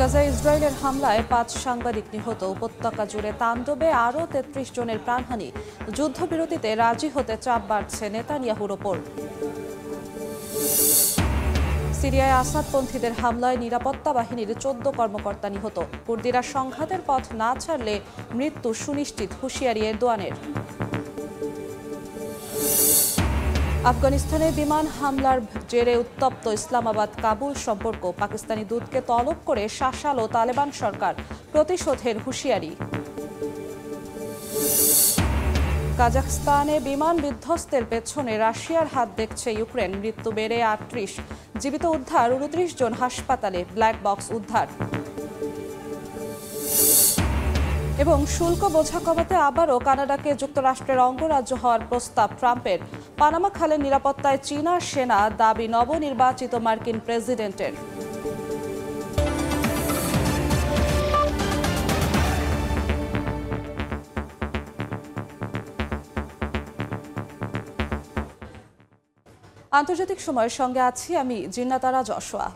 গাজায় ইসরায়েলের হামলায় ৫ সাংবাদিক নিহত, উপত্যকা জুড়ে তাণ্ডবে আরও ৩৩ জনের প্রাণহানি। যুদ্ধবিরতিতে রাজি হতে চাপ বাড়ছে নেতানিয়াহুর ওপর। সিরিয়ায় আসাদপন্থীদের হামলায় নিরাপত্তা বাহিনীর ১৪ কর্মকর্তা নিহত। কুর্দিরা সংঘাতের পথ না ছাড়লে মৃত্যু সুনিশ্চিত, হুঁশিয়ারি এরদোয়ানের। আফগানিস্তানে বিমান হামলার জেরে উত্তপ্ত ইসলামাবাদ কাবুল সম্পর্ক। পাকিস্তানি দূতকে তলব করে শাসালো তালেবান সরকার, প্রতিশোধের হুঁশিয়ারি। কাজাখস্তানে বিমান বিধ্বস্তের পেছনে রাশিয়ার হাত দেখছে ইউক্রেন, মৃত্যু বেড়ে ৩৮, জীবিত উদ্ধার ২৯ জন, হাসপাতালে ব্ল্যাক বক্স উদ্ধার। এবং শুল্ক বোঝা কমাতে আবারও কানাডাকে যুক্তরাষ্ট্রের অঙ্গরাজ্য হওয়ার প্রস্তাব ট্রাম্পের। পানামা খালের নিরাপত্তায় চীনা সেনা, দাবি নবনির্বাচিত মার্কিন প্রেসিডেন্টের। আন্তর্জাতিক সময়ের সঙ্গে আছি আমি জিন্নাতারা জশোয়া।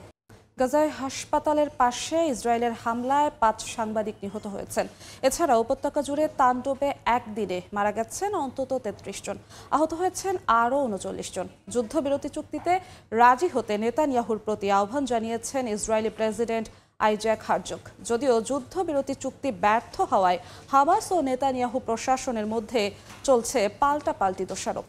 গাজায় হাসপাতালের পাশে ইসরায়েলের হামলায় ৫ সাংবাদিক নিহত হয়েছেন। এছাড়া উপত্যকা জুড়ে তাণ্ডবে একদিনে মারা গেছেন অন্তত ৩৩ জন, আহত হয়েছেন আরও ৩৯ জন। যুদ্ধবিরতি চুক্তিতে রাজি হতে নেতানিয়াহুর প্রতি আহ্বান জানিয়েছেন ইসরায়েলি প্রেসিডেন্ট আইজ্যাক হারজগ। যদিও যুদ্ধবিরতি চুক্তি ব্যর্থ হওয়ায় হামাস ও নেতানিয়াহু প্রশাসনের মধ্যে চলছে পাল্টাপাল্টি দোষারোপ।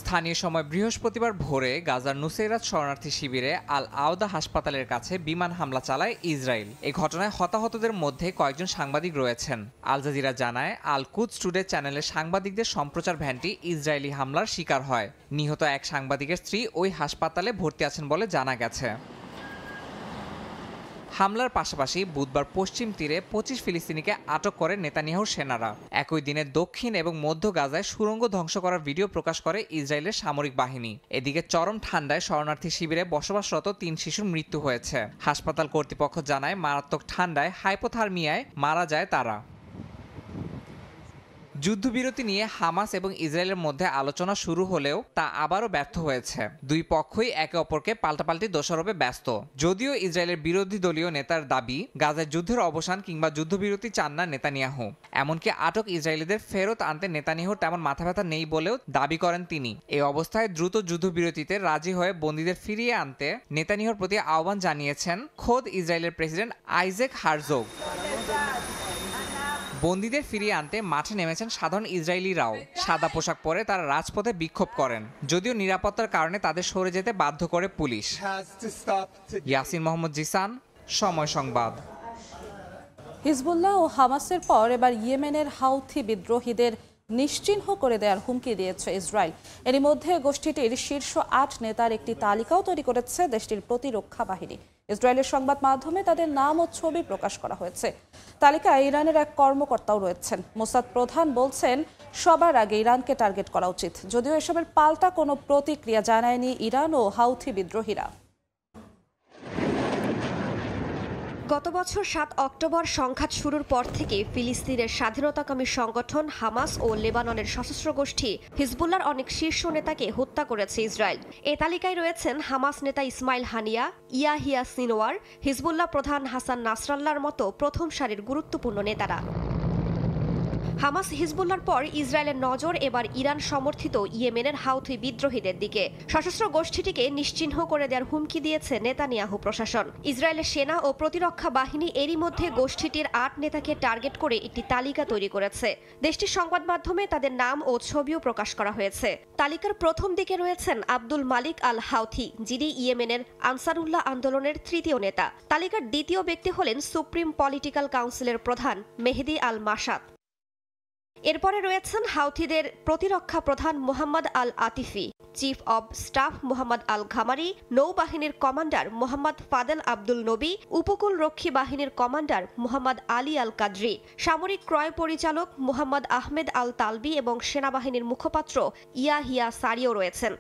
স্থানীয় সময় বৃহস্পতিবার ভোরে গাজার নুসেরাত শরণার্থী শিবিরে আল আওদা হাসপাতালের কাছে বিমান হামলা চালায় ইসরায়েল। এই ঘটনায় হতাহতদের মধ্যে কয়েকজন সাংবাদিক রয়েছেন। আল জাজিরা জানায়, আল কুদস টুডে চ্যানেলের সাংবাদিকদের সম্প্রচার ভ্যানটি ইসরায়েলি হামলার শিকার হয়। নিহত এক সাংবাদিকের স্ত্রী ওই হাসপাতালে ভর্তি আছেন বলে জানা গেছে। হামলার পাশাপাশি বুধবার পশ্চিম তীরে ২৫ ফিলিস্তিনিকে আটক করে নেতানিয়াহুর সেনারা। একই দিনে দক্ষিণ এবং মধ্য গাজায় সুড়ঙ্গ ধ্বংস করার ভিডিও প্রকাশ করে ইসরায়েলের সামরিক বাহিনী। এদিকে চরম ঠান্ডায় শরণার্থী শিবিরে বসবাসরত ৩ শিশুর মৃত্যু হয়েছে। হাসপাতাল কর্তৃপক্ষ জানায়, মারাত্মক ঠান্ডায় হাইপোথার্মিয়ায় মারা যায় তারা। যুদ্ধবিরতি নিয়ে হামাস এবং ইসরায়েলের মধ্যে আলোচনা শুরু হলেও তা আবারও ব্যর্থ হয়েছে। দুই পক্ষই একে অপরকে পাল্টাপাল্টি দোষারোপে ব্যস্ত। যদিও ইসরায়েলের বিরোধী দলীয় নেতার দাবি, গাজায় যুদ্ধের অবসান কিংবা যুদ্ধবিরতি চান না নেতানিয়াহু। এমনকি আটক ইসরায়েলিদের ফেরত আনতে নেতানিয়াহুর তেমন মাথা ব্যথা নেই বলেও দাবি করেন তিনি। এই অবস্থায় দ্রুত যুদ্ধবিরতিতে রাজি হয়ে বন্দীদের ফিরিয়ে আনতে নেতানিয়াহুর প্রতি আহ্বান জানিয়েছেন খোদ ইসরায়েলের প্রেসিডেন্ট আইজ্যাক হারজগ। বন্দীদের ফিরিয়ে আনতে মাঠে নেমেছেন সাধারণ ইসরায়েলিরাও। সাদা পোশাক পরে তারা রাজপথে বিক্ষোভ করেন, যদিও নিরাপত্তার কারণে তাদের সরে যেতে বাধ্য করে পুলিশ। ইয়াসিন মোহাম্মদ জিসান, সময় সংবাদ। হিজবুল্লাহ ও হামাসের পর এবার ইয়েমেনের হাউথি বিদ্রোহীদের নিশ্চিহ্ন করে দেওয়ার হুমকি দিয়েছে ইসরায়েল। এরই মধ্যে গোষ্ঠীটির শীর্ষ ৮ নেতার একটি তালিকাও তৈরি করেছে দেশটির প্রতিরক্ষা বাহিনী। ইসরায়েলের সংবাদ মাধ্যমে তাদের নাম ও ছবি প্রকাশ করা হয়েছে। তালিকায় ইরানের এক কর্মকর্তাও রয়েছেন। মোসাদ প্রধান বলছেন, সবার আগে ইরানকে টার্গেট করা উচিত। যদিও এসবের পাল্টা কোনো প্রতিক্রিয়া জানায়নি ইরান ও হাউথি বিদ্রোহীরা। গত বছর ৭ অক্টোবর সংঘাত শুরুর পর থেকে ফিলিস্তিনের স্বাধীনতাকামী সংগঠন হামাস ও লেবাননের সশস্ত্র গোষ্ঠী হিজবুল্লাহর অনেক শীর্ষ নেতাকে হত্যা করেছে ইসরায়েল। এ তালিকায় রয়েছেন হামাস নেতা ইসমাইল হানিয়া, ইয়াহিয়া সিনওয়ার, হিজবুল্লাহ প্রধান হাসান নাসরাল্লাহর মতো প্রথম সারির গুরুত্বপূর্ণ নেতারা। হামাস হিজবুল্লাহর পর ইসরায়েলের নজর এবার ইরান সমর্থিত ইয়েমেনের হাউথি বিদ্রোহীদের দিকে। সশস্ত্র গোষ্ঠীটিকে নিশ্চিহ্ন করে দেওয়ার হুমকি দিয়েছে নেতানিয়াহু প্রশাসন। ইসরায়েলের সেনা ও প্রতিরক্ষা বাহিনী এরই মধ্যে গোষ্ঠীটির ৮ নেতাকে টার্গেট করে একটি তালিকা তৈরি করেছে। দেশটির সংবাদ মাধ্যমে তাদের নাম ও ছবিও প্রকাশ করা হয়েছে। তালিকার প্রথম দিকে রয়েছেন আব্দুল মালিক আল হাউথি, যিনি ইয়েমেনের আনসারুল্লাহ আন্দোলনের ৩য় নেতা। তালিকার দ্বিতীয় ব্যক্তি হলেন সুপ্রিম পলিটিক্যাল কাউন্সিলের প্রধান মেহেদি আল মাসাদ। এরপরে রয়েছেন হাউথিদের প্রতিরক্ষা প্রধান Mohammad Al Atifi, chief of staff Mohammad Al Ghamari, নৌবাহিনীর commander Mohammad Fadel Abdul Nabi, উপকূল রক্ষী বাহিনীর commander Mohammad Ali Al Qadri, সামরিক ক্রয় পরিচালক মোহাম্মদ আহমেদ আল তালবি এবং সেনাবাহিনীর মুখপাত্র ইয়াহিয়া সারিও রয়েছেন।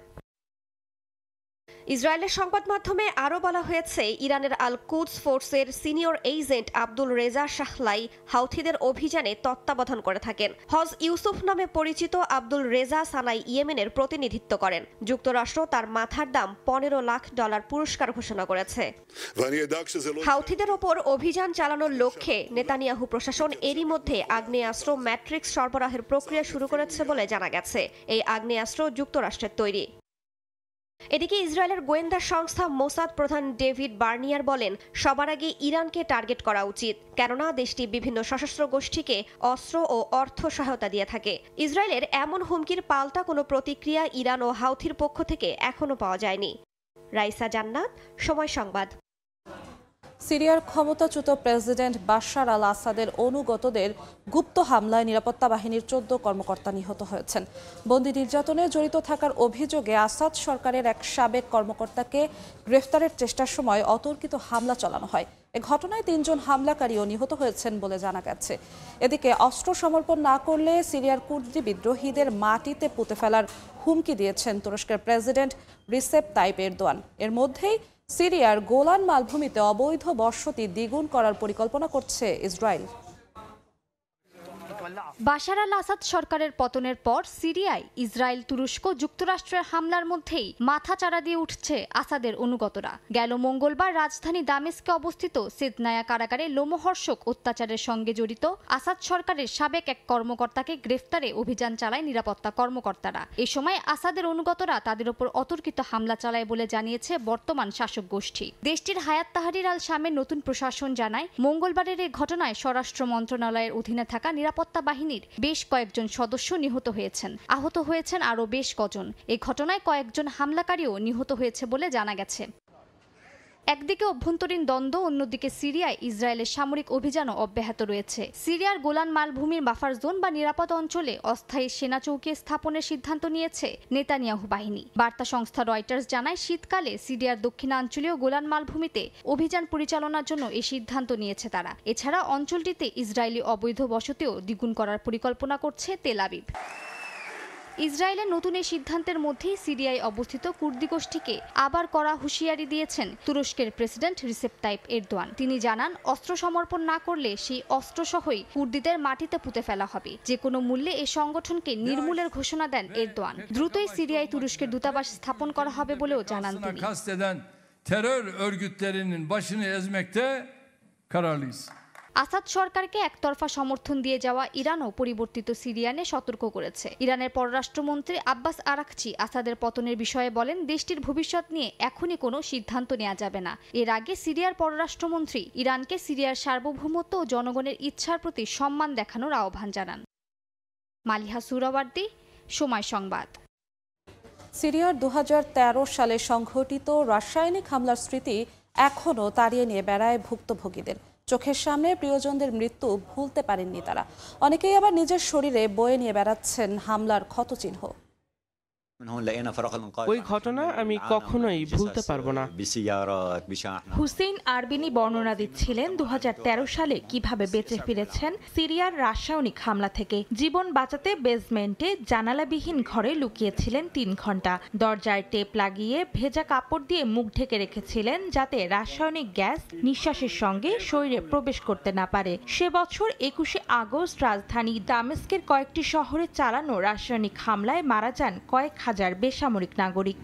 ইসরায়েলের সংবাদ মাধ্যমে আরও বলা হয়েছে, ইরানের আল কুদস ফোর্সের সিনিয়র এজেন্ট আব্দুল রেজা শাহলাই হাউথিদের অভিযানে তত্ত্বাবধান করে থাকেন। হজ ইউসুফ নামে পরিচিত আব্দুল রেজা সানাই ইয়েমেনের প্রতিনিধিত্ব করেন। যুক্তরাষ্ট্র তার মাথার দাম $15 লাখ পুরস্কার ঘোষণা করেছে। হাউথিদের ওপর অভিযান চালানোর লক্ষ্যে নেতানিয়াহু প্রশাসন এরই মধ্যে আগ্নেয়াস্ত্র ম্যাট্রিক্স সরবরাহের প্রক্রিয়া শুরু করেছে বলে জানা গেছে। এই আগ্নেয়াস্ত্র যুক্তরাষ্ট্রের তৈরি। এদিকে ইসরায়েলের গোয়েন্দা সংস্থা মোসাদ প্রধান ডেভিড বার্নিয়ার বলেন, সবার আগে ইরানকে টার্গেট করা উচিত, কেননা দেশটি বিভিন্ন সশস্ত্র গোষ্ঠীকে অস্ত্র ও অর্থ সহায়তা দিয়ে থাকে। ইসরায়েলের এমন হুমকির পাল্টা কোনো প্রতিক্রিয়া ইরান ও হাউথির পক্ষ থেকে এখনো পাওয়া যায়নি। রাইসা জান্নাত, সময় সংবাদ। সিরিয়ার ক্ষমতাচ্যুত প্রেসিডেন্ট বাশার আল আসাদের অনুগতদের গুপ্ত হামলায় নিরাপত্তা বাহিনীর 14 কর্মকর্তা নিহত হয়েছেন। বন্দী নির্যাতনে জড়িত থাকার অভিযোগে আসাদ সরকারের এক সাবেক কর্মকর্তাকে গ্রেফতারের চেষ্টার সময় অতর্কিত হামলা চালানো হয়। এ ঘটনায় 3 জন হামলাকারীও নিহত হয়েছেন বলে জানা গেছে। এদিকে অস্ত্র সমর্পণ না করলে সিরিয়ার কুর্দি বিদ্রোহীদের মাটিতে পুঁতে ফেলার হুমকি দিয়েছেন তুরস্কের প্রেসিডেন্ট রিসেপ তাইপ এরদোয়ান। এর মধ্যেই সিরিয়ার গোলান মালভূমিতে অবৈধ বসতি দ্বিগুণ করার পরিকল্পনা করছে ইসরায়েল। বাশার আল আসাদ সরকারের পতনের পর সিরিয়ায় ইসরায়েল, তুরস্ক, যুক্তরাষ্ট্রের হামলার মধ্যেই মাথাচাড়া দিয়ে উঠছে আসাদের অনুগতরা। গেল মঙ্গলবার রাজধানী দামেস্কে অবস্থিত সিদনায়া কারাগারে লোমহর্ষক অত্যাচারের সঙ্গে জড়িত আসাদ সরকারের সাবেক এক কর্মকর্তাকে গ্রেফতারে অভিযান চালায় নিরাপত্তা কর্মকর্তারা। এ সময় আসাদের অনুগতরা তাদের ওপর অতর্কিত হামলা চালায় বলে জানিয়েছে বর্তমান শাসক গোষ্ঠী। দেশটির হায়াত তাহরির আল শামের নতুন প্রশাসন জানায়, মঙ্গলবারের এই ঘটনায় স্বরাষ্ট্র মন্ত্রণালয়ের অধীনে থাকা নিরাপত্তা বাহিনীর বেশ কয়েকজন সদস্য নিহত হয়েছেন। আহত হয়েছেন আরও বেশ কজন। এই ঘটনায় কয়েকজন হামলাকারীও নিহত হয়েছে বলে জানা গেছে। একদিকে অভ্যন্তরীণ দ্বন্দ্ব, অন্যদিকে সিরিয়ায় ইসরায়েলের সামরিক অভিযানও অব্যাহত রয়েছে। সিরিয়ার গোলান মালভূমির বাফার জোন বা নিরাপদ অঞ্চলে অস্থায়ী সেনা চৌকি স্থাপনের সিদ্ধান্ত নিয়েছে নেতানিয়াহু বাহিনী। বার্তা সংস্থা রয়টার্স জানায়, শীতকালে সিরিয়ার দক্ষিণাঞ্চলীয় গোলান মালভূমিতে অভিযান পরিচালনার জন্য এই সিদ্ধান্ত নিয়েছে তারা। এছাড়া অঞ্চলটিতে ইসরায়েলি অবৈধ বসতিও দ্বিগুণ করার পরিকল্পনা করছে তেল আবিব। ইসরায়েলের নতুন এই সিদ্ধান্তের মধ্যেই সিরিয়ায় অবস্থিত কুর্দি গোষ্ঠীকে আবার কড়া হুঁশিয়ারি দিয়েছেন তুরস্কের প্রেসিডেন্ট রিসেপ তাইপ এরদোয়ান। তিনি জানান, অস্ত্র সমর্পণ না করলে সেই অস্ত্রসহই কুর্দিদের মাটিতে পুঁতে ফেলা হবে। যে কোনো মূল্যে এই সংগঠনকে নির্মূলের ঘোষণা দেন এরদোয়ান। দ্রুতই সিরিয়ায় তুরস্কের দূতাবাস স্থাপন করা হবে বলেও জানান তিনি। terör örgütlerinin başını ezmekte kararlıyız. Asad সরকারকে একতরফা সমর্থন দিয়ে যাওয়া ইরানও পরিবর্তিত সিরিয়ানে সতর্ক করেছে। ইরানের পররাষ্ট্রমন্ত্রী আব্বাস আরাকচি আসাদের পতনের বিষয়ে বলেন, দেশটির ভবিষ্যৎ নিয়ে এখনই কোনো সিদ্ধান্ত নেওয়া যাবে না। এর আগে সিরিয়ার পররাষ্ট্রমন্ত্রী ইরানকে সিরিয়ার সার্বভৌমত্ব ও জনগণের ইচ্ছার প্রতি সম্মান দেখানোর আহ্বান জানান। মালিহা সুরাওয়ার্দী, সময় সংবাদ। সিরিয়ার 2013 সালে সংঘটিত রাসায়নিক হামলার স্মৃতি এখনও তাড়িয়ে নিয়ে বেড়ায় ভুক্তভোগীদের। চোখের সামনে প্রিয়জনদের মৃত্যু ভুলতে পারেননি তারা। অনেকেই আবার নিজের শরীরে বয়ে নিয়ে বেড়াচ্ছেন হামলার ক্ষতচিহ্ন। ওই ঘটনা আমি কখনোই ভুলতে পারবো না। হুসেইন আরবিনি বর্ণনা দিচ্ছিলেন 2013 সালে কিভাবে বেঁচে ফিরেছেন সিরিয়ার রাসায়নিক হামলা থেকে। জীবন বাঁচাতে বেসমেন্টে জানালাবিহীন ঘরে লুকিয়েছিলেন 3 ঘন্টা। দরজায় টেপ লাগিয়ে ভেজা কাপড় দিয়ে মুখ ঢেকে রেখেছিলেন যাতে রাসায়নিক গ্যাস নিঃশ্বাসের সঙ্গে শরীরে প্রবেশ করতে না পারে। সে বছর 21শে আগস্ট রাজধানী দামেস্কের কয়েকটি শহরে চালানো রাসায়নিক হামলায় মারা যান কয়েক হাজার বেসামরিক নাগরিক।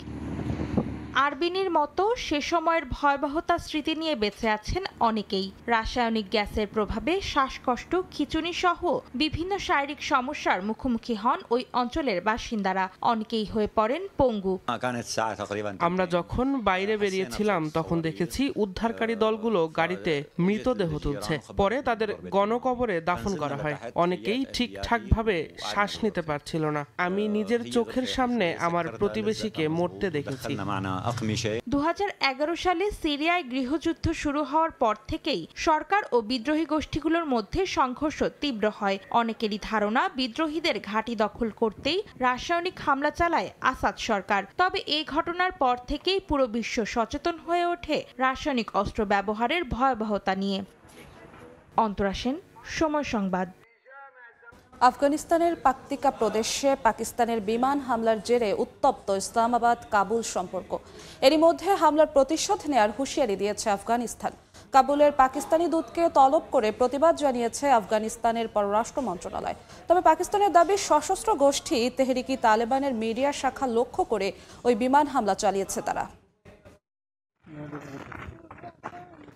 আরবিনির মতো সে সময়ের ভয়াবহতা স্মৃতি নিয়ে বেঁচে আছেন অনেকেই। রাসায়নিক গ্যাসের প্রভাবে শ্বাসকষ্ট, খিঁচুনি সহ বিভিন্ন শারীরিক সমস্যার মুখোমুখি হন ওই অঞ্চলের বাসিন্দারা। অনেকেই হয়ে পড়েন পঙ্গু। আমরা যখন বাইরে বেরিয়েছিলাম তখন দেখেছি উদ্ধারকারী দলগুলো গাড়িতে মৃতদেহ তুলছে, পরে তাদের গণকবরে দাফন করা হয়। অনেকেই ঠিকঠাকভাবে শ্বাস নিতে পারছিল না। আমি নিজের চোখের সামনে আমার প্রতিবেশীকে মরতে দেখেছি। 2011 সালে সিরিয়ায় গৃহযুদ্ধ শুরু হওয়ার পর থেকেই সরকার ও বিদ্রোহী গোষ্ঠীগুলোর মধ্যে সংঘর্ষ তীব্র হয়। অনেকেরই ধারণা বিদ্রোহীদের ঘাঁটি দখল করতেই রাসায়নিক হামলা চালায় আসাদ সরকার। তবে এই ঘটনার পর থেকেই পুরো বিশ্ব সচেতন হয়ে ওঠে রাসায়নিক অস্ত্র ব্যবহারের ভয়াবহতা নিয়ে। অন্তরা সেন, সময় সংবাদ। আফগানিস্তানের পাকতিকা প্রদেশে পাকিস্তানের বিমান হামলার জেরে উত্তপ্ত ইসলামাবাদ কাবুল সম্পর্ক। এরই মধ্যে হামলার প্রতিশোধ নেয়ার হুঁশিয়ারি দিয়েছে আফগানিস্তান। কাবুলের পাকিস্তানি দূতকে তলব করে প্রতিবাদ জানিয়েছে আফগানিস্তানের পররাষ্ট্র মন্ত্রণালয়। তবে পাকিস্তানের দাবি সশস্ত্র গোষ্ঠী তেহরিকি তালেবানের মিডিয়া শাখা লক্ষ্য করে ওই বিমান হামলা চালিয়েছে তারা।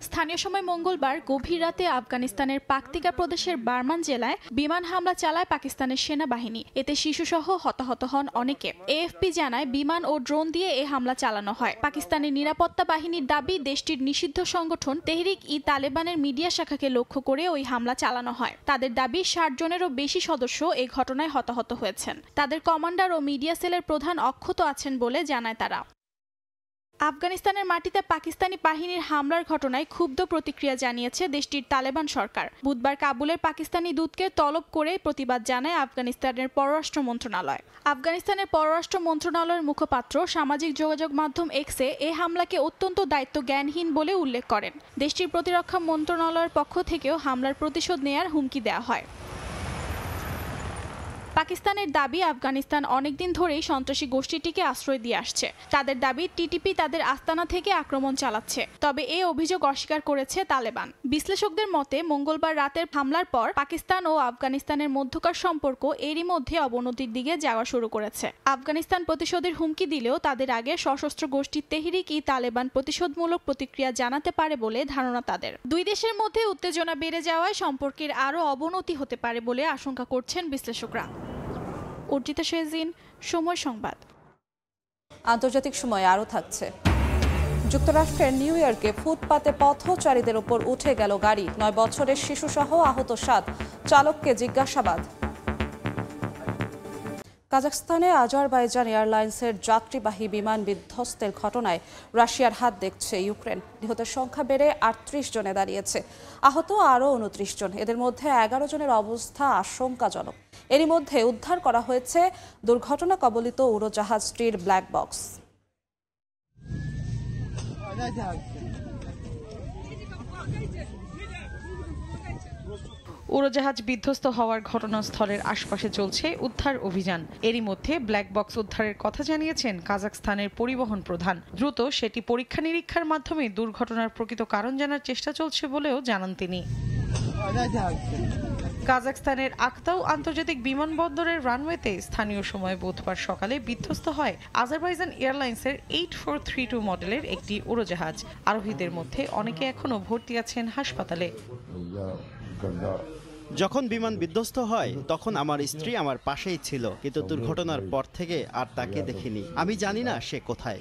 স্থানীয় সময় মঙ্গলবার গভীর রাতে আফগানিস্তানের পাকতিকা প্রদেশের বারমান জেলায় বিমান হামলা চালায় পাকিস্তানের সেনাবাহিনী। এতে শিশুসহ হতাহত হন অনেকে। এএফপি জানায় বিমান ও ড্রোন দিয়ে এই হামলা চালানো হয়। পাকিস্তানের নিরাপত্তা বাহিনীর দাবি দেশটির নিষিদ্ধ সংগঠন তেহরিক-ই-তালেবানের মিডিয়া শাখাকে লক্ষ্য করে ওই হামলা চালানো হয়। তাদের দাবি ৬০ জনেরও বেশি সদস্য এই ঘটনায় হতাহত হয়েছেন। তাদের কমান্ডার ও মিডিয়া সেলের প্রধান অক্ষত আছেন বলে জানায় তারা। আফগানিস্তানের মাটিতে পাকিস্তানি বাহিনীর হামলার ঘটনায় ক্ষুব্ধ প্রতিক্রিয়া জানিয়েছে দেশটির তালেবান সরকার। বুধবার কাবুলের পাকিস্তানি দূতকে তলব করে প্রতিবাদ জানায় আফগানিস্তানের পররাষ্ট্র মন্ত্রণালয়। আফগানিস্তানের পররাষ্ট্র মন্ত্রণালয়ের মুখপাত্র সামাজিক যোগাযোগ মাধ্যম এক্সে এই হামলাকে অত্যন্ত দায়িত্ব জ্ঞানহীন বলে উল্লেখ করেন। দেশটির প্রতিরক্ষা মন্ত্রণালয়ের পক্ষ থেকেও হামলার প্রতিশোধ নেয়ার হুমকি দেওয়া হয়। পাকিস্তানের দাবি আফগানিস্তান অনেকদিন ধরেই সন্ত্রাসী গোষ্ঠীটিকে আশ্রয় দিয়ে আসছে। তাদের দাবি টিটিপি তাদের আস্তানা থেকে আক্রমণ চালাচ্ছে। তবে এই অভিযোগ অস্বীকার করেছে তালেবান। বিশ্লেষকদের মতে মঙ্গলবার রাতের হামলার পর পাকিস্তান ও আফগানিস্তানের মধ্যকার সম্পর্ক এরই মধ্যে অবনতির দিকে যাওয়া শুরু করেছে। আফগানিস্তান প্রতিশোধের হুমকি দিলেও তাদের আগে সশস্ত্র গোষ্ঠী তেহরিক-ই-তালেবান প্রতিশোধমূলক প্রতিক্রিয়া জানাতে পারে বলে ধারণা তাদের। দুই দেশের মধ্যে উত্তেজনা বেড়ে যাওয়ায় সম্পর্কের আরও অবনতি হতে পারে বলে আশঙ্কা করছেন বিশ্লেষকরা। অর্জিতা শেজিন, সময় সংবাদ। আন্তর্জাতিক সময় আরও থাকছে। যুক্তরাষ্ট্রের নিউ ইয়র্কে ফুটপাতে পথচারীদের উপর উঠে গেল গাড়ি। ৯ বছরের শিশুসহ আহত ৭, চালককে জিজ্ঞাসাবাদ। কাজাখস্তানে আজারবাইজান এয়ারলাইন্সের যাত্রীবাহী বিমান বিধ্বস্তের ঘটনায় রাশিয়ার হাত দেখছে ইউক্রেন। নিহতের সংখ্যা বেড়ে ৩৮ জনে দাঁড়িয়েছে। আহত আরও ২৯ জন। এদের মধ্যে ১১ জনের অবস্থা আশঙ্কাজনক। এরই মধ্যে উদ্ধার করা হয়েছে দুর্ঘটনা কবলিত উড়োজাহাজটির ব্ল্যাক বক্স। উড়োজাহাজ বিধ্বস্ত হওয়ার ঘটনাস্থলের আশপাশে চলছে উদ্ধার অভিযান। এরই মধ্যে ব্ল্যাক বক্স উদ্ধারের কথা জানিয়েছেন কাজাখস্তানের পরিবহন প্রধান। দ্রুত সেটি পরীক্ষা নিরীক্ষার মাধ্যমে দুর্ঘটনার প্রকৃত কারণ জানার চেষ্টা চলছে বলেও জানান তিনি। কাজাখস্তানের আক্তাউ আন্তর্জাতিক বিমানবন্দরের রানওয়েতে স্থানীয় সময় বুধবার সকালে বিধ্বস্ত হয় আজারবাইজান এয়ারলাইন্সের 8432 মডেলের একটি উড়োজাহাজ। আরোহীদের মধ্যে অনেকে এখনো ভর্তি আছেন হাসপাতালে। যখন বিমান বিধ্বস্ত হয় তখন আমার স্ত্রী আমার পাশেই ছিল, কিন্তু দুর্ঘটনার পর থেকে আর তাকে দেখিনি। আমি জানি না সে কোথায়।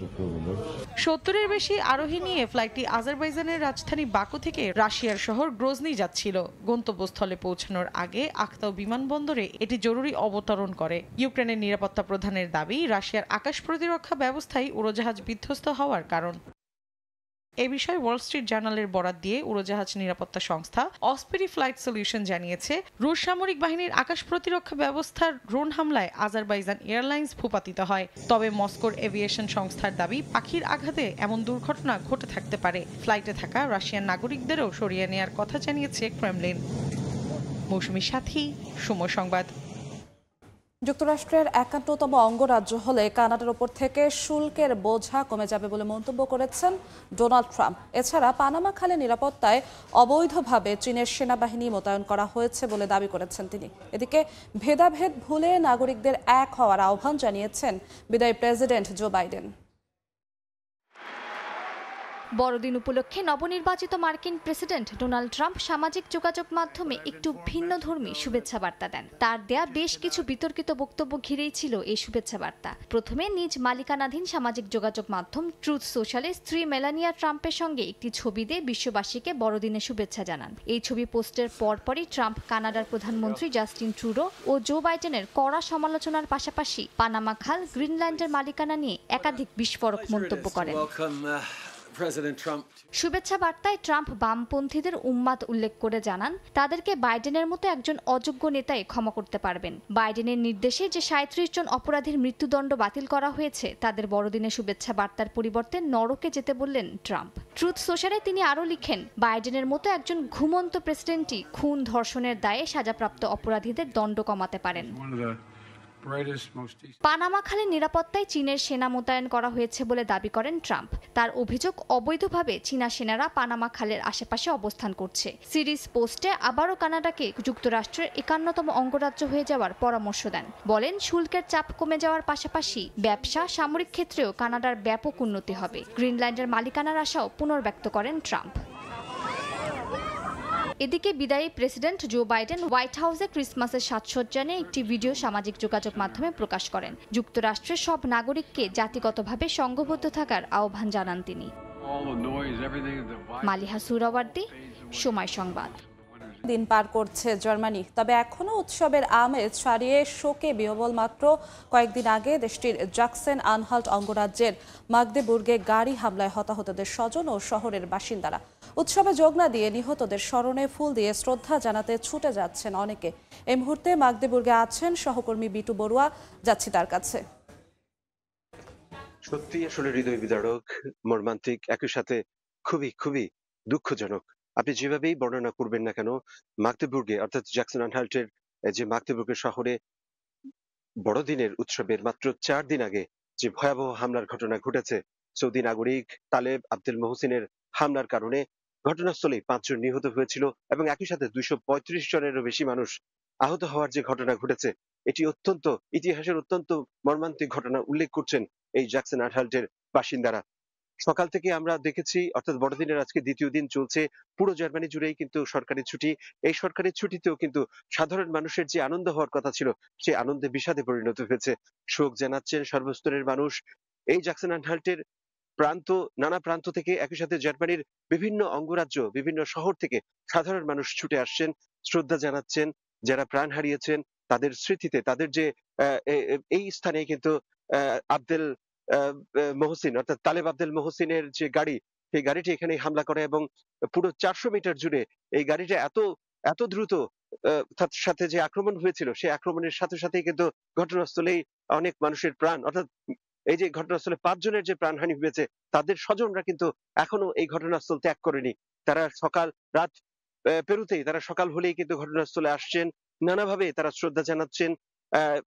৭০-এর বেশি আরোহী নিয়ে ফ্লাইটটি আজারবাইজানের রাজধানী বাকু থেকে রাশিয়ার শহর গ্রোজনি যাচ্ছিল। গন্তব্যস্থলে পৌঁছানোর আগে আক্তাউ বিমানবন্দরে এটি জরুরি অবতরণ করে। ইউক্রেনের নিরাপত্তা প্রধানের দাবি রাশিয়ার আকাশ প্রতিরক্ষা ব্যবস্থাই উড়োজাহাজ বিধ্বস্ত হওয়ার কারণ। এ বিষয়ে ওয়াল স্ট্রিট জার্নালের বরাত দিয়ে উড়োজাহাজ নিরাপত্তা সংস্থা অসপেরি ফ্লাইট সলিউশন জানিয়েছে, রুশ সামরিক বাহিনীর আকাশ প্রতিরক্ষা ব্যবস্থার ড্রোন হামলায় আজারবাইজান এয়ারলাইন্স ভূপাতিত হয়। তবে মস্কোর এভিয়েশন সংস্থার দাবি পাখির আঘাতে এমন দুর্ঘটনা ঘটে থাকতে পারে। ফ্লাইটে থাকা রাশিয়ান নাগরিকদেরও সরিয়ে নেয়ার কথা জানিয়েছে ক্রেমলিন। মৌসুমী সাথী, সময় সংবাদ। যুক্তরাষ্ট্রের ৫১তম অঙ্গরাজ্য হলে কানাডার ওপর থেকে শুল্কের বোঝা কমে যাবে বলে মন্তব্য করেছেন ডোনাল্ড ট্রাম্প। এছাড়া পানামা খালে নিরাপত্তায় অবৈধভাবে চীনের সেনাবাহিনী মোতায়েন করা হয়েছে বলে দাবি করেছেন তিনি। এদিকে ভেদাভেদ ভুলে নাগরিকদের এক হওয়ার আহ্বান জানিয়েছেন বিদায়ী প্রেসিডেন্ট জো বাইডেন। বড়দিন উপলক্ষে নবনির্বাচিত মার্কিন প্রেসিডেন্ট ডোনাল্ড ট্রাম্প সামাজিক যোগাযোগ মাধ্যমে একটু ভিন্নধর্মী শুভেচ্ছা বার্তা দেন। তার দেয়া বেশ কিছু বিতর্কিত বক্তব্য ঘিরেই ছিল এই শুভেচ্ছা বার্তা। প্রথমে নিজ মালিকানাধীন সামাজিক যোগাযোগ মাধ্যম ট্রুথ সোশ্যালে স্ত্রী মেলানিয়া ট্রাম্পের সঙ্গে একটি ছবি দিয়ে বিশ্ববাসীকে বড়দিনের শুভেচ্ছা জানান। এই ছবি পোস্টের পরপরই ট্রাম্প কানাডার প্রধানমন্ত্রী জাস্টিন ট্রুডো ও জো বাইডেনের কড়া সমালোচনার পাশাপাশি পানামা খাল, গ্রিনল্যান্ডের মালিকানা নিয়ে একাধিক বিস্ফোরক মন্তব্য করেন। শুভেচ্ছা বার্তায় ট্রাম্প বামপন্থীদের উন্মাদ উল্লেখ করে জানান, তাদেরকে বাইডেনের মতো একজন অযোগ্য নেতাই ক্ষমা করতে পারবেন। বাইডেনের নির্দেশে যে ৩৭ জন অপরাধীর মৃত্যুদণ্ড বাতিল করা হয়েছে তাদের বড়দিনের শুভেচ্ছা বার্তার পরিবর্তে নরকে যেতে বললেন ট্রাম্প। ট্রুথ সোশ্যালে তিনি আরও লিখেন, বাইডেনের মতো একজন ঘুমন্ত প্রেসিডেন্টই খুন ধর্ষণের দায়ে সাজাপ্রাপ্ত অপরাধীদের দণ্ড কমাতে পারেন। পানামা খালের নিরাপত্তায় চীনের সেনা মোতায়েন করা হয়েছে বলে দাবি করেন ট্রাম্প। তার অভিযোগ, অবৈধভাবে চীনা সেনারা পানামা খালের আশেপাশে অবস্থান করছে। সিরিজ পোস্টে আবারও কানাডাকে যুক্তরাষ্ট্রের ৫১তম অঙ্গরাজ্য হয়ে যাওয়ার পরামর্শ দেন। বলেন, শুল্কের চাপ কমে যাওয়ার পাশাপাশি ব্যবসা, সামরিক ক্ষেত্রেও কানাডার ব্যাপক উন্নতি হবে। গ্রিনল্যান্ডের মালিকানার আশাও পুনর্ব্যক্ত করেন ট্রাম্প। এদিকে বিদায়ী প্রেসিডেন্ট জো বাইডেন হোয়াইট হাউসে ক্রিসমাসের সাজসজ্জা নিয়ে একটি ভিডিও সামাজিক যোগাযোগ মাধ্যমে প্রকাশ করেন। যুক্তরাষ্ট্রের সব নাগরিককে জাতিগতভাবে সংঘবদ্ধ থাকার আহ্বান জানান তিনি। মালিহা সুরাওয়ার্দী, সময় সংবাদ। দিন পার করছে জার্মানি, তবে এখনো উৎসবের আমেজ ছাড়িয়ে শোকে বিহ্বল। মাত্র কয়েকদিন আগে দেশটির জাকসেন আনহাল্ট অঙ্গরাজ্যের মাগদেবুর্গে গাড়ি হামলায় হতাহতদের স্বজন ও শহরের বাসিন্দারা। উৎসবে যোগ না দিয়ে নিহতদের স্মরণে ফুল দিয়ে শ্রদ্ধা জানাতে ছুটে যাচ্ছেন অনেকে। এই মুহূর্তে মাগদেবুর্গে আছেন সহকর্মী বিটু বড়ুয়া, যাচ্ছি তার কাছে। সত্যি আসলে হৃদয় বিদারক, মর্মান্তিক, একই সাথে খুবই খুবই দুঃখজনক। আপনি যেভাবেই বর্ণনা করবেন না কেন, মাগদেবুর্গে অর্থাৎ জ্যাকসন আনহাল্টের যে মাগদেবুর্গের শহরে বড়দিনের উৎসবের মাত্র ৪ দিন আগে যে ভয়াবহ হামলার ঘটনা ঘটেছে, সৌদি নাগরিক তালেব আব্দুল মোহসিনের হামলার কারণে ঘটনাস্থলেই ৫ জন নিহত হয়েছিল এবং একই সাথে ২৩৫ জনেরও বেশি মানুষ আহত হওয়ার যে ঘটনা ঘটেছে, এটি অত্যন্ত ইতিহাসের অত্যন্ত মর্মান্তিক ঘটনা উল্লেখ করছেন এই জ্যাকসন আনহাল্টের বাসিন্দারা। সকাল থেকে আমরা দেখেছি, অর্থাৎ বড়দিনের আজকে দ্বিতীয় দিন চলছে, পুরো জার্মানি জুড়েই কিন্তু সরকারি ছুটি। এই সরকারি ছুটিতেও কিন্তু সাধারণ মানুষের যে আনন্দ হওয়ার কথা ছিল, সেই আনন্দে বিষাদে পরিণত হয়েছে। শোক জানাচ্ছেন সর্বস্তরের মানুষ। এই জ্যাকসন আনহাল্টের নানা প্রান্ত থেকে, একই সাথে জার্মানির বিভিন্ন অঙ্গরাজ্য, বিভিন্ন শহর থেকে সাধারণ মানুষ ছুটে আসছেন, শ্রদ্ধা জানাচ্ছেন যারা প্রাণ হারিয়েছেন তাদের স্মৃতিতে। তাদের যে এই স্থানে কিন্তু আব্দুল মোহসিন অর্থাৎ তালেব আব্দুল মোহসিনের যে গাড়ি, সেই গাড়িটি এখানে হামলা করে এবং পুরো ৪০০ মিটার জুড়ে এই গাড়িটা এত দ্রুত তার সাথে যে আক্রমণ হয়েছিল, সেই আক্রমণের সাথে সাথেই কিন্তু ঘটনাস্থলেই অনেক মানুষের প্রাণ, অর্থাৎ এই যে ঘটনাস্থলে ৫ জনের যে প্রাণহানি হয়েছে, তাদের স্বজনরা কিন্তু এখনো এই ঘটনাস্থল ত্যাগ করেনি। তারা রাত পেরুতেই, তারা সকাল হলেই কিন্তু ঘটনাস্থলে আসছেন, নানাভাবে তারা শ্রদ্ধা জানাচ্ছেন।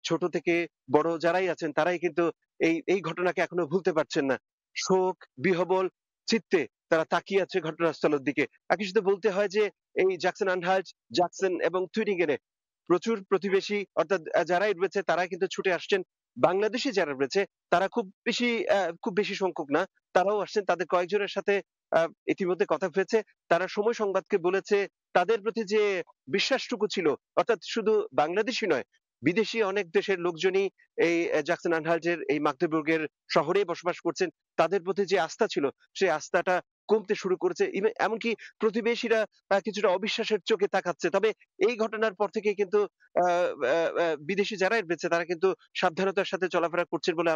ছোট থেকে বড় যারাই আছেন তারাই কিন্তু এই ঘটনাকে এখনো ভুলতে পারছেন না। শোক বিহবল চিত্তে তারা তাকিয়ে আছে ঘটনাস্থলের দিকে। একই সাথে বলতে হয় যে এই জ্যাকসন আনহাল্ট, জাকসন এবং থুইরিঙ্গেনে প্রচুর প্রতিবেশী অর্থাৎ যারাই রয়েছে তারা কিন্তু ছুটে আসছেন। বাংলাদেশি যারা রয়েছে তারা খুব বেশি সংখ্যক না, তারাও আসছেন। তাদের কয়েকজনের সাথে ইতিমধ্যে কথা হয়েছে। তারা সময় সংবাদকে বলেছে তাদের প্রতি যে বিশ্বাসটুকু ছিল, অর্থাৎ শুধু বাংলাদেশি নয়, বিদেশি অনেক দেশের লোকজনই এই জ্যাকসন আনহাল্টের এই মাগদেবুর্গের শহরে বসবাস করছেন। তাদের প্রতি যে আস্থা ছিল, সেই আস্থাটা কমতে শুরু করেছে। এমনকি প্রতিবেশীরা কিছুটা অবিশ্বাসের চোখে তাকাচ্ছে। তবে এই ঘটনার পর থেকে কিন্তু বিদেশি যারাই রয়েছে তারা কিন্তু সাবধানতার সাথে চলাফেরা করছেন বলে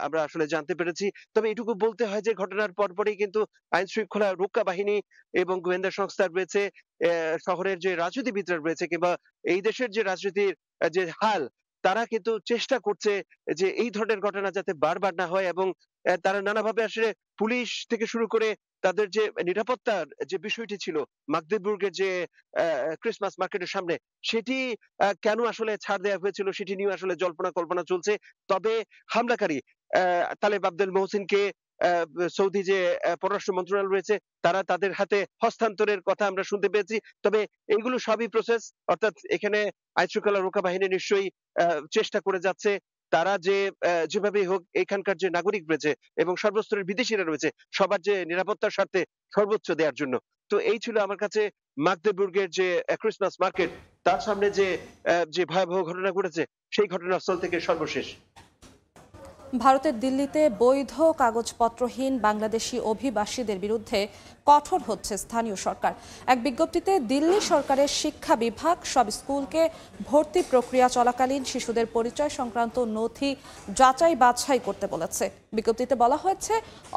আমরা আসলে জানতে পেরেছি। তবে এটুকু বলতে হয় যে ঘটনার পরপরই কিন্তু আইন শৃঙ্খলা রক্ষা বাহিনী এবং গোয়েন্দা সংস্থা রয়েছে, শহরের যে রাজনীতিবিদরা রয়েছে কিংবা এই দেশের যে রাজনীতির যে হাল, তারা কিন্তু চেষ্টা করছে যে এই ধরনের ঘটনা যাতে বারবার না হয় এবং তারা নানাভাবে আসলে পুলিশ থেকে শুরু করে তাদের যে নিরাপত্তার যে বিষয়টি ছিল মাগদেবুর্গের যে ক্রিসমাস মার্কেটের সামনে, সেটি কেন আসলে ছাড় দেওয়া হয়েছিল সেটি নিয়ে আসলে জল্পনা কল্পনা চলছে। তবে হামলাকারী তালেব আব্দুল মোহসিনকে সৌদি যে পররাষ্ট্র মন্ত্রণালয় রয়েছে তারা তাদের হাতে হস্তান্তরের কথা আমরা শুনতে পেয়েছি। তবে এইগুলো সবই প্রসেস, অর্থাৎ এখানে আইন শৃঙ্খলা রক্ষা বাহিনী নিশ্চয়ই চেষ্টা করে যাচ্ছে তারা যেভাবেই হোক এখানকার যে নাগরিক রয়েছে এবং সর্বস্তরের বিদেশিরা রয়েছে সবার যে নিরাপত্তার স্বার্থে সর্বোচ্চ দেওয়ার জন্য। তো এই ছিল আমার কাছে মাগদেবুর্গের যে ক্রিসমাস মার্কেট, তার সামনে যে ভয়াবহ ঘটনা ঘটেছে সেই ঘটনাস্থল থেকে সর্বশেষ। ভারতের দিল্লিতে বৈধ কাগজপত্রহীন বাংলাদেশি অভিবাসীদের বিরুদ্ধে কঠোর হচ্ছে স্থানীয় সরকার। এক বিজ্ঞপ্তিতে দিল্লি সরকারের শিক্ষা বিভাগ সব স্কুলকে ভর্তি প্রক্রিয়া চলাকালীন শিশুদের পরিচয় সংক্রান্ত নথি যাচাই বাছাই করতে বলেছে। বিজ্ঞপ্তিতে বলা হয়েছে,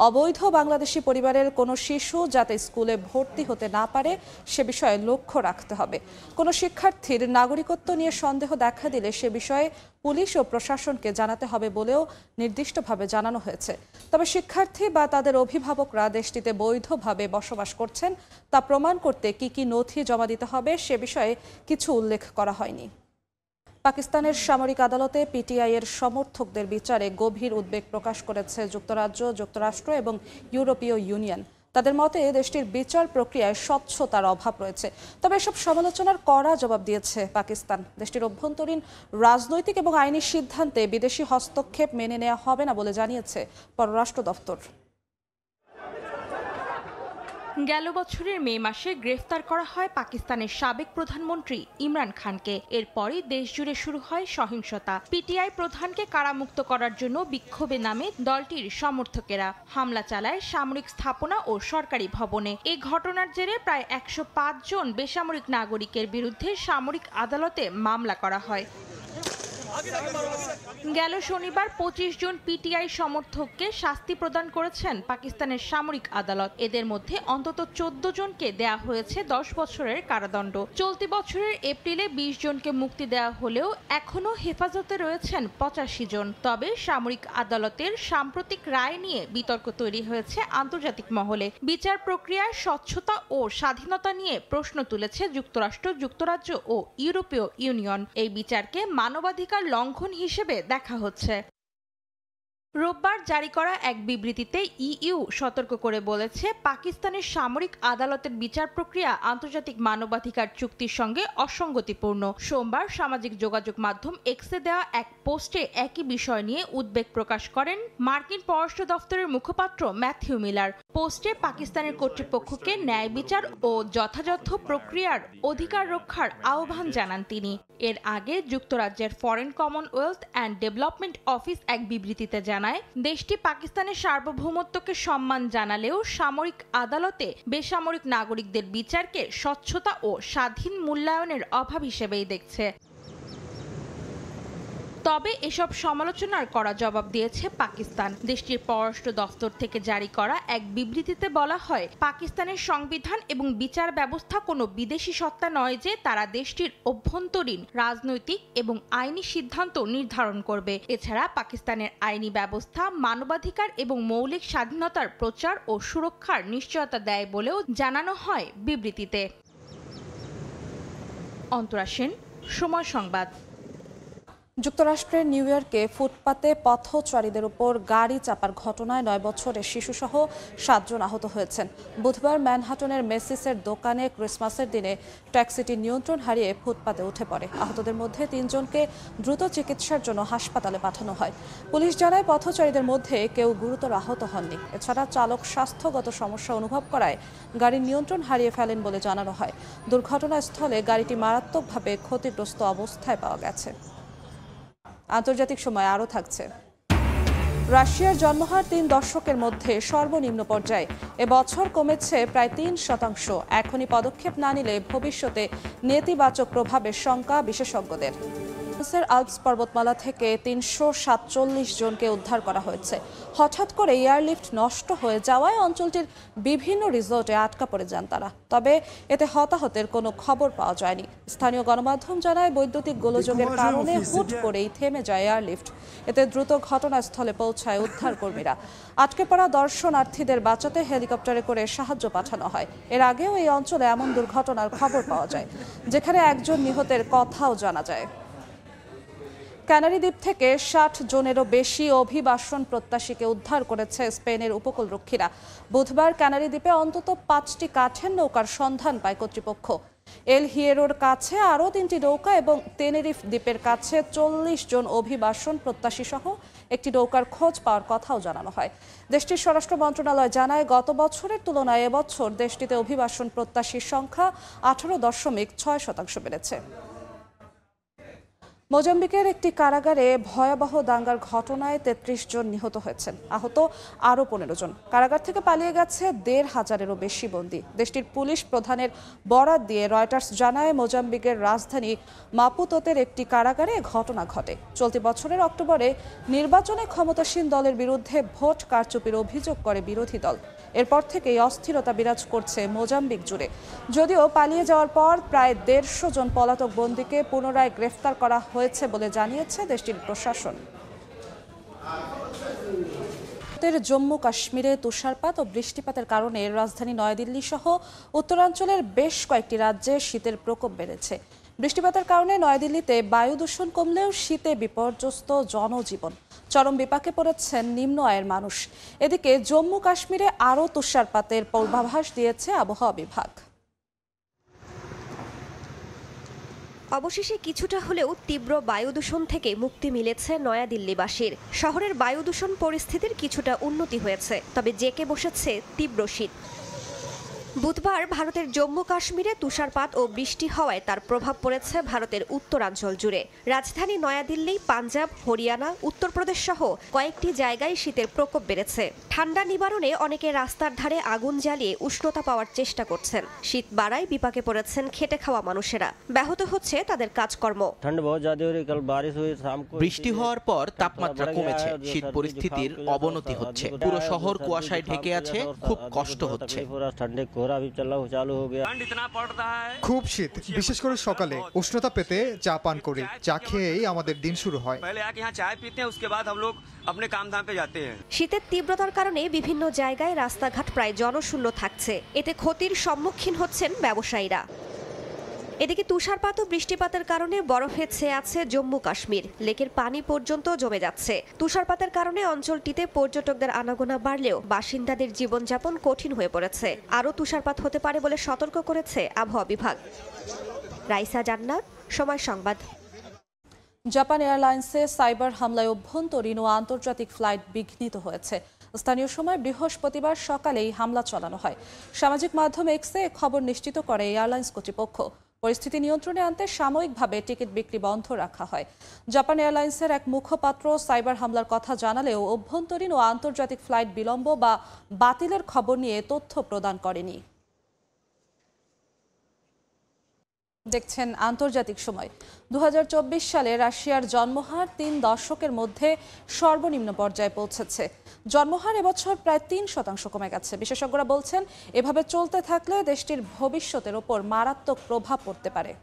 অবৈধ বাংলাদেশি পরিবারের কোনো শিশু যাতে স্কুলে ভর্তি হতে না পারে সে বিষয়ে লক্ষ্য রাখতে হবে। কোনো শিক্ষার্থীর নাগরিকত্ব নিয়ে সন্দেহ দেখা দিলে সে বিষয়ে পুলিশ ও প্রশাসনকে জানাতে হবে বলেও নির্দিষ্টভাবে জানানো হয়েছে। তবে শিক্ষার্থী বা তাদের অভিভাবকরা দেশটিতে বৈধভাবে বসবাস করছেন তা প্রমাণ করতে কি কি নথি জমা দিতে হবে সে বিষয়ে কিছু উল্লেখ করা হয়নি। পাকিস্তানের সামরিক আদালতে পিটিআই-এর সমর্থকদের বিচারে গভীর উদ্বেগ প্রকাশ করেছে যুক্তরাজ্য, যুক্তরাষ্ট্র এবং ইউরোপীয় ইউনিয়ন। তাদের মতে দেশটির বিচার প্রক্রিয়ায় স্বচ্ছতার অভাব রয়েছে। তবে এসব সমালোচনার কড়া জবাব দিয়েছে পাকিস্তান। দেশটির অভ্যন্তরীণ রাজনৈতিক এবং আইনি সিদ্ধান্তে বিদেশি হস্তক্ষেপ মেনে নেওয়া হবে না বলে জানিয়েছে পররাষ্ট্র দফতর। গেল বছরের মে মাসে গ্রেফতার করা হয় পাকিস্তানের সাবেক প্রধানমন্ত্রী ইমরান খানকে। এরপরই দেশজুড়ে শুরু হয় সহিংসতা। পিটিআই প্রধানকে কারামুক্ত করার জন্য বিক্ষোভে নামে দলটির সমর্থকেরা। হামলা চালায় সামরিক স্থাপনা ও সরকারি ভবনে। এই ঘটনার জেরে প্রায় 105 জন বেসামরিক নাগরিকের বিরুদ্ধে সামরিক আদালতে মামলা করা হয়। গেল শনিবার 25 জন পিটিআই সমর্থককে শাস্তি প্রদান করেছেন পাকিস্তানের সামরিক আদালত। এদের মধ্যে অন্তত 14 জনকে দেয়া হয়েছে 10 বছরের কারাদণ্ড। চলতি বছরের এপ্রিলে 20 জনকে মুক্তি দেওয়া হলেও এখনও হেফাজতে রয়েছেন 85 জন। তবে সামরিক আদালতের সাম্প্রতিক রায় নিয়ে বিতর্ক তৈরি হয়েছে আন্তর্জাতিক মহলে। বিচার প্রক্রিয়ায় স্বচ্ছতা ও স্বাধীনতা নিয়ে প্রশ্ন তুলেছে যুক্তরাষ্ট্র, যুক্তরাজ্য ও ইউরোপীয় ইউনিয়ন। এই বিচারকে মানবাধিকার লঙ্ঘন হিসেবে দেখা হচ্ছে। রোববার জারি করা এক বিবৃতিতে ইইউ সতর্ক করে বলেছে, পাকিস্তানের সামরিক আদালতের বিচার প্রক্রিয়া আন্তর্জাতিক মানবাধিকার চুক্তির সঙ্গে অসঙ্গতিপূর্ণ। সোমবার সামাজিক যোগাযোগ মাধ্যম এক্সে দেওয়া এক পোস্টে একই বিষয় নিয়ে উদ্বেগ প্রকাশ করেন মার্কিন পররাষ্ট্র দফতরের মুখপাত্র ম্যাথিউ মিলার। পোস্টে পাকিস্তানের কর্তৃপক্ষকে ন্যায় বিচার ও যথাযথ প্রক্রিয়ার অধিকার রক্ষার আহ্বান জানান তিনি। এর আগে যুক্তরাজ্যের foreign Commonwealth and development office এক বিবৃতিতে জানায়, দেশটি পাকিস্তানের সার্বভৌমত্বকে সম্মান জানালেও সামরিক আদালতে বেসামরিক নাগরিকদের বিচারকে স্বচ্ছতা ও স্বাধীন মূল্যায়নের অভাব হিসেবেই দেখছে। তবে এসব সমালোচনার কড়া জবাব দিয়েছে পাকিস্তান। দেশটির পররাষ্ট্র দফতর থেকে জারি করা এক বিবৃতিতে বলা হয়, পাকিস্তানের সংবিধান এবং বিচার ব্যবস্থা কোনো বিদেশি সত্তা নয় যে তারা দেশটির অভ্যন্তরীণ রাজনৈতিক এবং আইনি সিদ্ধান্ত নির্ধারণ করবে। এছাড়া পাকিস্তানের আইনি ব্যবস্থা মানবাধিকার এবং মৌলিক স্বাধীনতার প্রচার ও সুরক্ষার নিশ্চয়তা দেয় বলেও জানানো হয় বিবৃতিতে। অন্তরা সেন, সময় সংবাদ। যুক্তরাষ্ট্রের নিউ ইয়র্কে ফুটপাতে পথচারীদের উপর গাড়ি চাপার ঘটনায় 9 বছরের শিশুসহ 7 জন আহত হয়েছেন। বুধবার ম্যানহাটনের মেসিসের দোকানে ক্রিসমাসের দিনে ট্যাক্সিটি নিয়ন্ত্রণ হারিয়ে ফুটপাতে উঠে পড়ে। আহতদের মধ্যে 3 জনকে দ্রুত চিকিৎসার জন্য হাসপাতালে পাঠানো হয়। পুলিশ জানায়, পথচারীদের মধ্যে কেউ গুরুতর আহত হননি। এছাড়া চালক স্বাস্থ্যগত সমস্যা অনুভব করায় গাড়ির নিয়ন্ত্রণ হারিয়ে ফেলেন বলে জানানো হয়। দুর্ঘটনাস্থলে গাড়িটি মারাত্মকভাবে ক্ষতিগ্রস্ত অবস্থায় পাওয়া গেছে। আন্তর্জাতিক সময় আরও থাকছে। রাশিয়ার জন্মহার 3 দশকের মধ্যে সর্বনিম্ন পর্যায়ে। এবছর কমেছে প্রায় 3%। এখনই পদক্ষেপ না নিলে ভবিষ্যতে নেতিবাচক প্রভাবের শঙ্কা বিশেষজ্ঞদের। আল্পস পর্বতমালা থেকে 347 জনকে উদ্ধার করা হয়েছে। হঠাৎ করে এয়ারলিফট নষ্ট হয়ে যাওয়ায় অঞ্চলটির বিভিন্ন রিসোর্টে আটকা পড়ে যান তারা। তবে এতে হতাহতের কোনো খবর পাওয়া যায়নি। স্থানীয় গণমাধ্যম জানায়, বৈদ্যুতিক গোলযোগের কারণে হুট করেই থেমে যায় এয়ারলিফট। এতে দ্রুত ঘটনাস্থলে পৌঁছায় উদ্ধার কর্মীরা। আটকে পড়া দর্শনার্থীদের বাঁচাতে হেলিকপ্টারে করে সাহায্য পাঠানো হয়। এর আগেও এই অঞ্চলে এমন দুর্ঘটনার খবর পাওয়া যায়, যেখানে 1 জন নিহতের কথাও জানা যায়। ক্যানারি দ্বীপ থেকে 60 জনেরও বেশি অভিবাসন প্রত্যাশীকে উদ্ধার করেছে স্পেনের উপকূলরক্ষীরা। বুধবার ক্যানারি দ্বীপে অন্তত 5টি কাঠের নৌকার সন্ধান পায় কর্তৃপক্ষ। এল হিয়েরোর কাছে আরও 3টি নৌকা এবং তেনেরিফ দ্বীপের কাছে 40 জন অভিবাসন প্রত্যাশী সহ একটি নৌকার খোঁজ পাওয়ার কথাও জানানো হয়। দেশটির স্বরাষ্ট্র মন্ত্রণালয় জানায়, গত বছরের তুলনায় এবছর দেশটিতে অভিবাসন প্রত্যাশীর সংখ্যা 18.6% বেড়েছে। মোজাম্বিকের একটি কারাগারে ভয়াবহ দাঙ্গার ঘটনায় ৩৩ জন নিহত হয়েছেন, আহত আরও ১৫ জন। কারাগার থেকে পালিয়ে গেছে ১৫০০-এরও বেশি বন্দী। দেশটির পুলিশ প্রধানের বরাত দিয়ে রয়টার্স জানায়, মোজাম্বিকের রাজধানী মাপুতোতের একটি কারাগারে ঘটনা ঘটে। চলতি বছরের অক্টোবরে নির্বাচনে ক্ষমতাসীন দলের বিরুদ্ধে ভোট কারচুপির অভিযোগ করে বিরোধী দল। এরপর থেকেই অস্থিরতা বিরাজ করছে মোজাম্বিক জুড়ে। যদিও পালিয়ে যাওয়ার পর প্রায় ১৫০ জন পলাতক বন্দীকে পুনরায় গ্রেফতার করা হয়েছে বলে জানিয়েছে দেশটির প্রশাসন। জম্মু কাশ্মীরে তুষারপাত ও বৃষ্টিপাতের কারণে রাজধানী নয়াদিল্লি সহ উত্তরাঞ্চলের বেশ কয়েকটি রাজ্যে শীতের প্রকোপ বেড়েছে। বৃষ্টিপাতের কারণে নয়াদিল্লিতে বায়ু দূষণ কমলেও শীতে বিপর্যস্ত জনজীবন। চরম বিপাকে পড়েছেন নিম্ন আয়ের মানুষ। এদিকে জম্মু কাশ্মীরে আরও তুষারপাতের পূর্বাভাস দিয়েছে আবহাওয়া বিভাগ। অবশেষে কিছুটা হলেও তীব্র বায়ু দূষণ থেকে মুক্তি মিলেছে নয়াদিল্লিবাসীর। শহরের বায়ু দূষণ পরিস্থিতির কিছুটা উন্নতি হয়েছে, তবে জেঁকে বসেছে তীব্র শীত। বুধবার ভারতের জম্মু কাশ্মীরে তুষারপাত ও বৃষ্টি হওয়ায় তার প্রভাব পড়েছে ভারতের উত্তরাঞ্চল জুড়ে। রাজধানী নয়াদিল্লি, পাঞ্জাব, হরিয়ানা, উত্তরপ্রদেশ সহ কয়েকটি জায়গায় শীতের প্রকোপ বেড়েছে। ঠান্ডা নিবারণে অনেকে রাস্তার ধারে আগুন জ্বালিয়ে উষ্ণতা পাওয়ার চেষ্টা করছেন। শীত বাড়ায় বিপাকে পড়েছেন খেটে খাওয়া মানুষেরা। ব্যাহত হচ্ছে তাদের কাজকর্ম। বৃষ্টি হওয়ার পর তাপমাত্রা কমেছে, শীত পরিস্থিতির অবনতি হচ্ছে। পুরো শহর কুয়াশায় ঢেকে আছে, খুব কষ্ট হচ্ছে। খুব শীত, বিশেষ করে সকালে উষ্ণতা পেতে চা পান করি। চা খেয়েই আমাদের দিন শুরু হয়। শীতের তীব্রতার কারণে বিভিন্ন জায়গায় রাস্তাঘাট প্রায় জনশূন্য থাকছে। এতে ক্ষতির সম্মুখীন হচ্ছেন ব্যবসায়ীরা। এদিকে তুষারপাত ও বৃষ্টিপাতের কারণে বরফে ছেয়ে আছে জম্মু কাশ্মীর। লেকের পানি পর্যন্ত জমে যাচ্ছে। তুষারপাতের কারণে অঞ্চলটিতে পর্যটকদের আনাগোনা বাড়লেও বাসিন্দাদের জীবনযাপন কঠিন হয়ে পড়েছে। আরও তুষারপাত হতে পারে বলে সতর্ক করেছে আবহাওয়া বিভাগ। রাইসা জান্নাত, সময় সংবাদ। জাপান এয়ারলাইন্সে সাইবার হামলায় অভ্যন্তরীণ ও আন্তর্জাতিক ফ্লাইট বিঘ্নিত হয়েছে। স্থানীয় সময় বৃহস্পতিবার সকালেই হামলা চালানো হয়। সামাজিক মাধ্যম এক্সে খবর নিশ্চিত করে এয়ারলাইন্স কর্তৃপক্ষ। পরিস্থিতি নিয়ন্ত্রণে আনতে সাময়িকভাবে টিকিট বিক্রি বন্ধ রাখা হয়। জাপান এয়ারলাইন্সের এক মুখপাত্র সাইবার হামলার কথা জানালেও অভ্যন্তরীণ ও আন্তর্জাতিক ফ্লাইট বিলম্ব বা বাতিলের খবর নিয়ে তথ্য প্রদান করেনি। দেখছেন আন্তর্জাতিক সময়। 2024 সালে রাশিয়ার জন্মহার 3 দশকের মধ্যে সর্বনিম্ন পর্যায়ে পৌঁছেছে। জন্মহার এবছর প্রায় 3% কমে গেছে। বিশেষজ্ঞরা বলছেন, এভাবে চলতে থাকলে দেশটির ভবিষ্যতের ওপর মারাত্মক প্রভাব পড়তে পারে।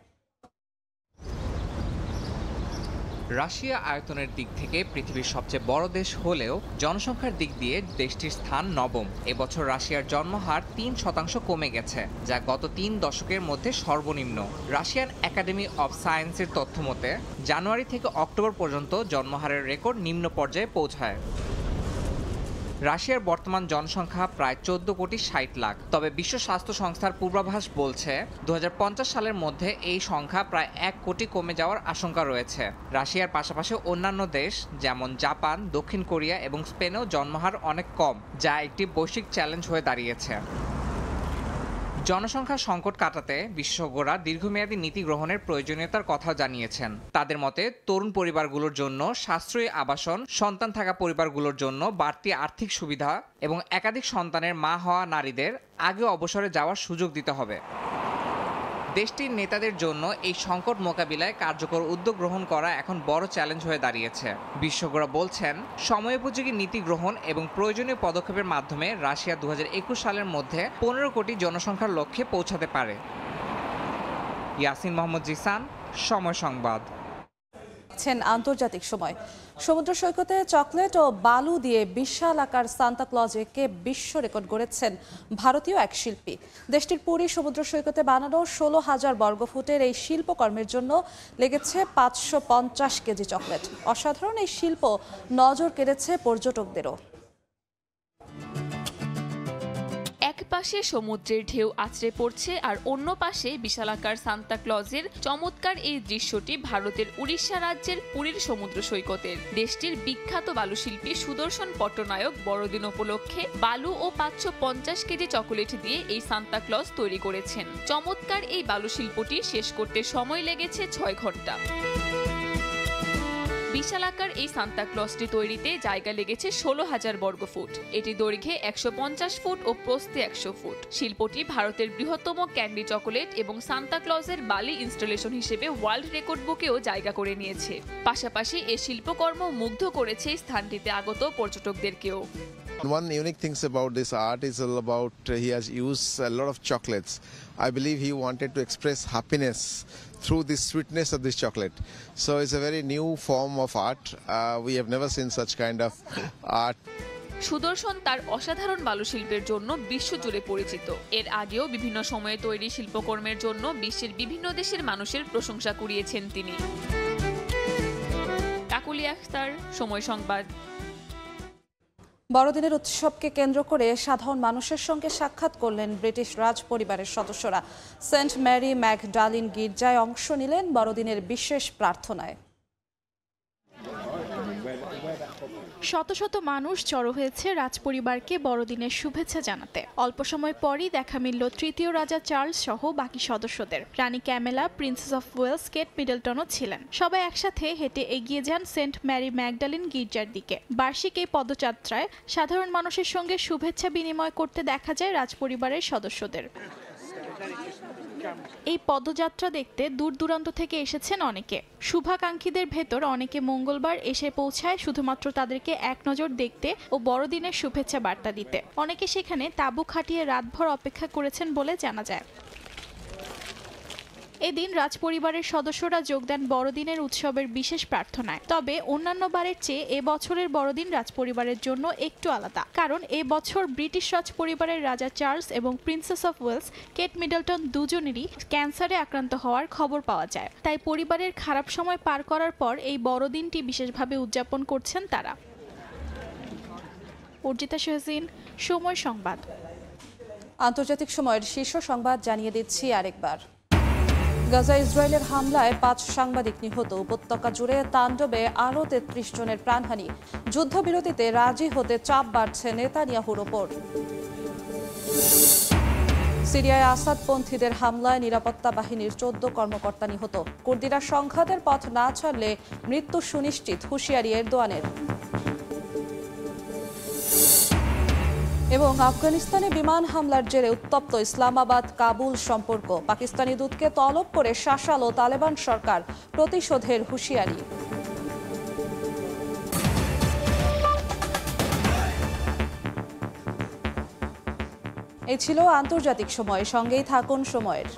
রাশিয়া আয়তনের দিক থেকে পৃথিবীর সবচেয়ে বড় দেশ হলেও জনসংখ্যার দিক দিয়ে দেশটির স্থান নবম। এবছর রাশিয়ার জন্মহার 3% কমে গেছে, যা গত 3 দশকের মধ্যে সর্বনিম্ন। রাশিয়ান একাডেমি অব সায়েন্সের তথ্য মতে জানুয়ারি থেকে অক্টোবর পর্যন্ত জন্মহারের রেকর্ড নিম্ন পর্যায়ে পৌঁছায়। রাশিয়ার বর্তমান জনসংখ্যা প্রায় 14,60 লাখ। তবে বিশ্ব স্বাস্থ্য সংস্থার পূর্বাভাস বলছে 2050 সালের মধ্যে এই সংখ্যা প্রায় 1 কোটি কমে যাওয়ার আশঙ্কা রয়েছে। রাশিয়ার পাশাপাশি অন্যান্য দেশ যেমন জাপান, দক্ষিণ কোরিয়া এবং স্পেনেও জন্মহার অনেক কম, যা একটি বৈশ্বিক চ্যালেঞ্জ হয়ে দাঁড়িয়েছে। জনসংখ্যা সংকট কাটাতে বিশেষজ্ঞরা দীর্ঘমেয়াদী নীতি গ্রহণের প্রয়োজনীয়তার কথা জানিয়েছেন। তাদের মতে তরুণ পরিবারগুলোর জন্য সাশ্রয়ী আবাসন, সন্তান থাকা পরিবারগুলোর জন্য বাড়তি আর্থিক সুবিধা এবং একাধিক সন্তানের মা হওয়া নারীদের আগে অবসরে যাওয়ার সুযোগ দিতে হবে। দেশটির নেতাদের জন্য এই সংকট মোকাবিলায় কার্যকর উদ্যোগ গ্রহণ করা এখন বড় চ্যালেঞ্জ হয়ে দাঁড়িয়েছে। বিশেষজ্ঞরা বলছেন, সময়োপযোগী নীতি গ্রহণ এবং প্রয়োজনীয় পদক্ষেপের মাধ্যমে রাশিয়া 2021 সালের মধ্যে 15 কোটি জনসংখ্যার লক্ষ্যে পৌঁছাতে পারে। ইয়াসিন মোহাম্মদ জিসান, সময় সংবাদ। আন্তর্জাতিক সময়। সমুদ্র সৈকতে চকলেট ও বালু দিয়ে বিশাল আকার সান্তা ক্লজ এঁকে বিশ্ব রেকর্ড গড়েছেন ভারতীয় এক শিল্পী। দেশটির পুরী সমুদ্র সৈকতে বানানো 16,000 বর্গফুটের এই শিল্পকর্মের জন্য লেগেছে 550 কেজি চকলেট। অসাধারণ এই শিল্প নজর কেড়েছে পর্যটকদেরও। এক পাশে সমুদ্রের ঢেউ আছড়ে পড়ছে আর অন্য পাশে বিশালাকার সান্তা ক্লজের চমৎকার এই দৃশ্যটি ভারতের উড়িষ্যা রাজ্যের পুরীর সমুদ্র সৈকতের। দেশটির বিখ্যাত বালুশিল্পী সুদর্শন পট্টনায়ক বড়দিন উপলক্ষে বালু ও 550 কেজি চকোলেট দিয়ে এই সান্তা ক্লজ তৈরি করেছেন। চমৎকার এই বালুশিল্পটি শেষ করতে সময় লেগেছে 6 ঘন্টা। বিশালাকার এই সান্তা ক্লজটি তৈরিতে জায়গা লেগেছে 16,000 বর্গফুট। এটি দৈর্ঘ্যে 150 ফুট ও প্রস্থে 100 ফুট। শিল্পটি ভারতের বৃহত্তম ক্যান্ডি চকোলেট এবং সান্তা ক্লজের বালি ইনস্টলেশন হিসেবে ওয়ার্ল্ড রেকর্ড বুকেও জায়গা করে নিয়েছে। পাশাপাশি এই শিল্পকর্ম মুগ্ধ করেছে স্থানটিতে আগত পর্যটকদেরকেও। One unique thing about this art is all about he has used a lot of chocolates. I believe he wanted to express happiness through the sweetness of this chocolate. So it's a very new form of art. We have never seen such kind of art. সুদর্শন তার অসাধারণ বালুশিল্পের জন্য বিশ্বজুড়ে পরিচিত। এর আগেও বিভিন্ন সময়ে তৈরি শিল্পকর্মের জন্য বিশ্বের বিভিন্ন দেশের মানুষের প্রশংসা কুড়িয়েছেন তিনি। কাকুলি আখতার, সময় সংবাদ। বড়দিনের উৎসবকে কেন্দ্র করে সাধারণ মানুষের সঙ্গে সাক্ষাৎ করলেন ব্রিটিশ রাজ পরিবারের সদস্যরা। সেন্ট ম্যারি ম্যাগডালিন গির্জায় অংশ নিলেন বড়দিনের বিশেষ প্রার্থনায়। শত শত মানুষ জড়ো হয়েছে রাজপরিবারকে বড়দিনের শুভেচ্ছা জানাতে। অল্প সময় পরই দেখা মিলল তৃতীয় রাজা চার্লস সহ বাকি সদস্যদের। রানী ক্যামেলা, প্রিন্সেস অফ ওয়েলস, কেট মিডলটনও ছিলেন। সবাই একসাথে হেঁটে এগিয়ে যান সেন্ট ম্যারি ম্যাগডালিন গির্জার দিকে। বার্ষিক এই পদযাত্রায় সাধারণ মানুষের সঙ্গে শুভেচ্ছা বিনিময় করতে দেখা যায় রাজপরিবারের সদস্যদের। এই পদযাত্রা দেখতে দূর দূরান্ত থেকে এসেছেন অনেকে। শুভাকাঙ্ক্ষীদের ভেতর অনেকে মঙ্গলবার এসে পৌঁছায় শুধুমাত্র তাদেরকে এক নজর দেখতে ও বড়দিনের শুভেচ্ছা বার্তা দিতে। অনেকে সেখানে তাঁবু খাটিয়ে রাতভর অপেক্ষা করেছেন বলে জানা যায়। এদিন রাজপরিবারের সদস্যরা যোগ দেন বড়দিনের উৎসবের বিশেষ প্রার্থনায়। তবে অন্যান্য বারের চেয়ে এবছরের বড়দিন রাজপরিবারের জন্য একটু আলাদা, কারণ এবছর ব্রিটিশ রাজপরিবারের রাজা চার্লস এবং princess of Wales Kate Middleton দুজনেরই ক্যান্সারে আক্রান্ত হওয়ার খবর পাওয়া যায়। তাই পরিবারের খারাপ সময় পার করার পর এই বড়দিনটি বিশেষভাবে উদযাপন করছেন তারা। অর্জিতা শাহজিন, সময় সংবাদ। আন্তর্জাতিক সময়ের শীর্ষ সংবাদ জানিয়ে দিচ্ছি আরেকবার। গাজা ইসরায়েলের হামলায় 5 সাংবাদিক নিহত। উপত্যকা জুড়ে তাণ্ডবে আরও 33 জনের প্রাণহানি। যুদ্ধবিরতিতে রাজি হতে চাপ বাড়ছে নেতানিয়াহুর ওপর। সিরিয়ায় আসাদপন্থীদের হামলায় নিরাপত্তা বাহিনীর 14 কর্মকর্তা নিহত। কুর্দিরা সংঘাতের পথ না ছাড়লে মৃত্যু সুনিশ্চিত, হুঁশিয়ারি এরদোয়ানের। এবং আফগানিস্তানে বিমান হামলার জেরে উত্তপ্ত ইসলামাবাদ কাবুল সম্পর্ক। পাকিস্তানি দূতকে তলব করে শাসালো তালেবান সরকার, প্রতিশোধের হুঁশিয়ারি। এই ছিল আন্তর্জাতিক সময়। সঙ্গেই থাকুন সময়ের।